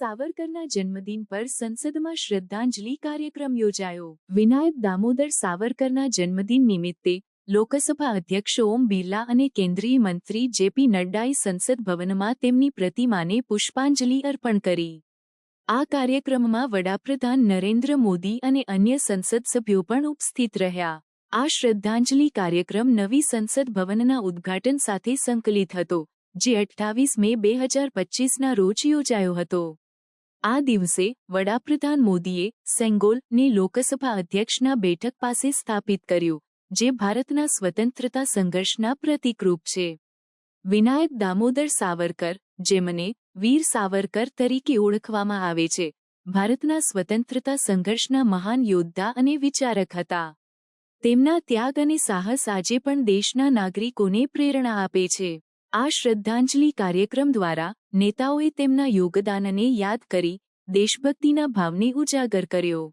સાવરકરના જન્મદિન પર સંસદમાં શ્રદ્ધાંજલિ કાર્યક્રમ યોજાયો। વિનાયક દામોદર સાવરકરના જન્મદિન નિમિત્તે લોકસભા અધ્યક્ષ ઓમ બિરલા અને કેન્દ્રીય મંત્રી જેપી નડ્ડાએ સંસદ ભવનમાં તેમની પ્રતિમાને પુષ્પાંજલિ અર્પણ કરી। આ કાર્યક્રમમાં વડાપ્રધાન નરેન્દ્ર મોદી અને અન્ય સંસદ સભ્યો પણ ઉપસ્થિત રહ્યા। આ શ્રદ્ધાંજલિ કાર્યક્રમ નવી સંસદ ભવનના ઉદ્ઘાટન સાથે સંકલિત હતો, જે 28 મે 2025ના રોજ યોજાયો હતો। આ દિવસે વડાપ્રધાન મોદીએ સેંગોલ-ને લોકસભા અધ્યક્ષના બેઠક પાસે સ્થાપિત કર્યું, જે ભારતના સ્વતંત્રતા સંઘર્ષના પ્રતીકરૂપ છે। વિનાયક દામોદર સાવરકર, જેમને વીર સાવરકર તરીકે ઓળખવામાં આવે છે, ભારતના સ્વતંત્રતા સંઘર્ષના મહાન યોદ્ધા અને વિચારક હતા। તેમના ત્યાગ અને સાહસ આજે પણ દેશના નાગરિકોને પ્રેરણા આપે છે। આ શ્રદ્ધાંજલિ કાર્યક્રમ દ્વારા નેતાઓએ તેમના યોગદાનને યાદ કરી દેશભક્તિના ભાવને ઉજાગર કર્યો।